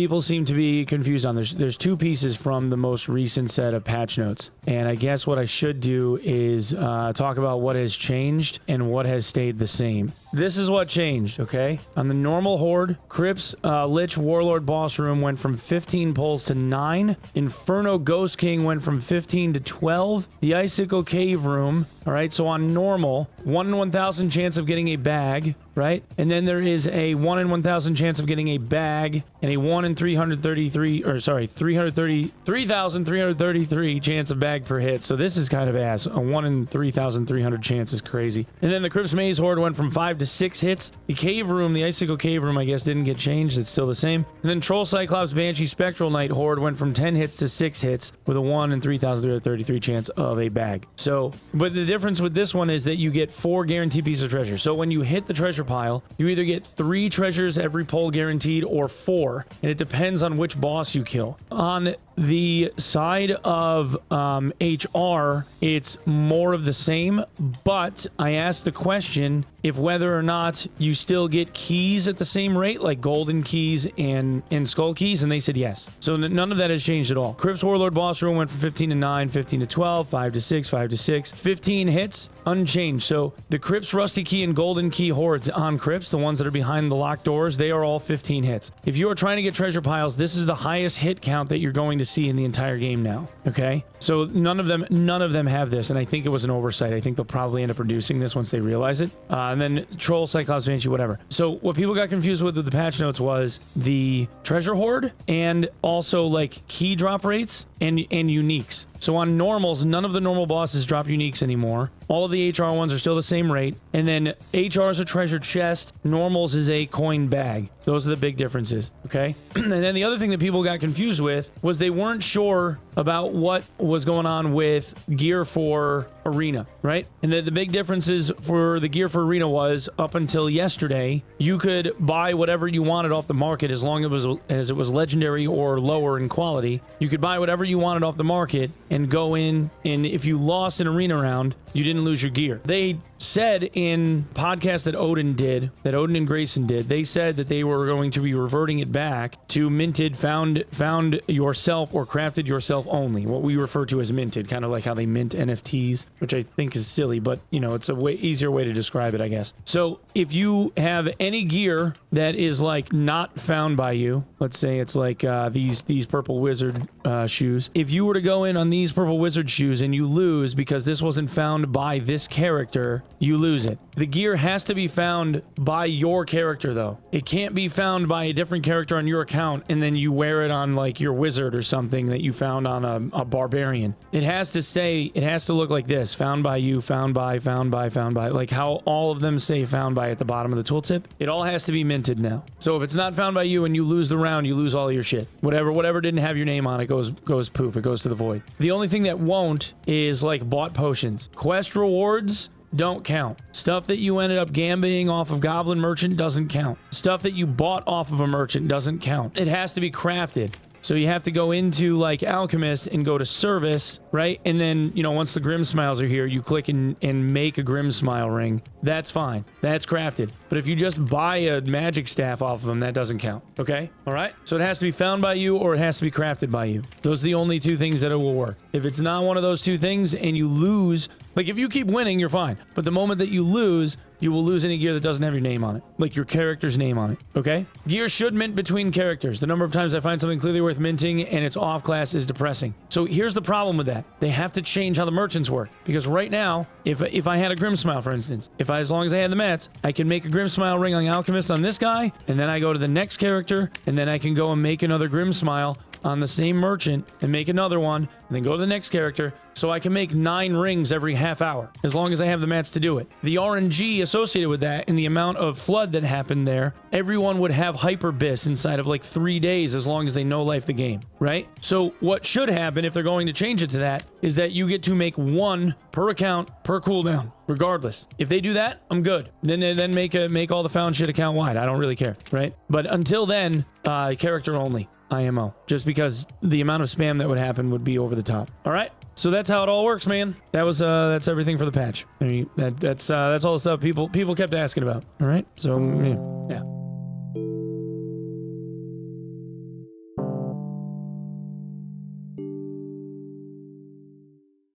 people seem to be confused on. There's two pieces from the most recent set of patch notes. And I guess what I should do is talk about what has changed and what has stayed the same. This is what changed, okay? On the normal Horde, Crypt's Lich Warlord boss room went from 15 pulls to 9. Inferno Ghost King went from 15 to 12. The Icicle Cave room, all right? So on normal, 1 in 1,000 chance of getting a bag, right? And then there is a 1 in 1,000 chance of getting a bag and a 1 in 3,333 chance of bag per hit. So this is kind of ass. A 1 in 3,300 chance is crazy. And then the Crypt's Maze Horde went from 5 to 6 hits. The Cave Room, the Icicle Cave Room, I guess didn't get changed. It's still the same. And then Troll Cyclops Banshee Spectral Knight Horde went from 10 hits to 6 hits with a 1 in 3,333 chance of a bag. So, but the difference with this one is that you get 4 guaranteed pieces of treasure. So when you hit the treasure pile, you either get 3 treasures every pull guaranteed or 4, and it depends on which boss you kill. On the side of HR, it's more of the same, but I asked the question if whether or not you still get keys at the same rate, like golden keys and skull keys, and they said yes. So none of that has changed at all. Crypt's Warlord boss room went from 15 to 9, 15 to 12, 5 to 6, 5 to 6, 15 hits, unchanged. So the Crypt's Rusty Key and Golden Key hordes on Crypt's, the ones that are behind the locked doors, they are all 15 hits. If you are trying to get treasure piles, this is the highest hit count that you're going to see in the entire game now. Okay, so none of them have this, and I think it was an oversight. I think they'll probably end up reducing this once they realize it. And then Troll, Cyclops, Banshee, whatever. So what people got confused with the patch notes was the treasure horde and also like key drop rates and uniques. So on normals, none of the normal bosses drop uniques anymore. All of the HR ones are still the same rate. And then HR is a treasure chest. Normals is a coin bag. Those are the big differences, okay? And then the other thing that people got confused with was they weren't sure about what was going on with gear for Arena, right? And the big differences for the gear for Arena was up until yesterday, you could buy whatever you wanted off the market as long as it was legendary or lower in quality. You could buy whatever you wanted off the market and go in, and if you lost an Arena round, you didn't lose your gear. They said in podcasts that Odin and Grayson did, they said that they were going to be reverting it back to minted, found yourself or crafted yourself only, what we refer to as minted, kind of like how they mint NFTs, which I think is silly, but you know, it's a way easier way to describe it, I guess. So if you have any gear that is like not found by you, let's say it's like these purple wizard shoes, if you were to go in on these purple wizard shoes and you lose because this wasn't found by this character, you lose it. The gear has to be found by your character though. It can't be found by a different character on your account and then you wear it on like your wizard or something that you found on a barbarian. It has to look like this: found by you, found by, like how all of them say found by at the bottom of the tooltip. It all has to be minted now. So if it's not found by you and you lose the round, you lose all your shit. Whatever didn't have your name on it goes poof, it goes to the void. The only thing that won't is like bought potions. Quest rewards don't count. Stuff that you ended up gambling off of Goblin Merchant doesn't count. Stuff that you bought off of a merchant doesn't count. It has to be crafted. So you have to go into like Alchemist and go to service, right? And then, you know, once the Grim Smiles are here, you click and make a Grim Smile ring. That's fine. That's crafted. But if you just buy a magic staff off of them, that doesn't count. Okay? All right? So it has to be found by you or it has to be crafted by you. Those are the only two things that it will work. If it's not one of those two things and you lose, like if you keep winning, you're fine. But the moment that you lose, you will lose any gear that doesn't have your name on it, like your character's name on it, okay? Gear should mint between characters. The number of times I find something clearly worth minting and it's off class is depressing. So here's the problem with that. They have to change how the merchants work, because right now, if I had a Grim Smile, for instance, as long as I had the mats, I can make a Grim Smile ring on Alchemist on this guy, and then I go to the next character, and then I can go and make another Grim Smile on the same merchant and make another one, and then go to the next character. So I can make 9 rings every half hour, as long as I have the mats to do it. The RNG associated with that and the amount of flood that happened there, everyone would have Hyper Bis inside of like 3 days as long as they no-life the game, right? So what should happen if they're going to change it to that is that you get to make 1 per account per cooldown, regardless. If they do that, I'm good. Then make all the found shit account wide. I don't really care, right? But until then, character only. IMO, just because the amount of spam that would happen would be over the top. All right, so that's how it all works, man. That's everything for the patch. I mean, that's all the stuff people kept asking about. All right, so yeah.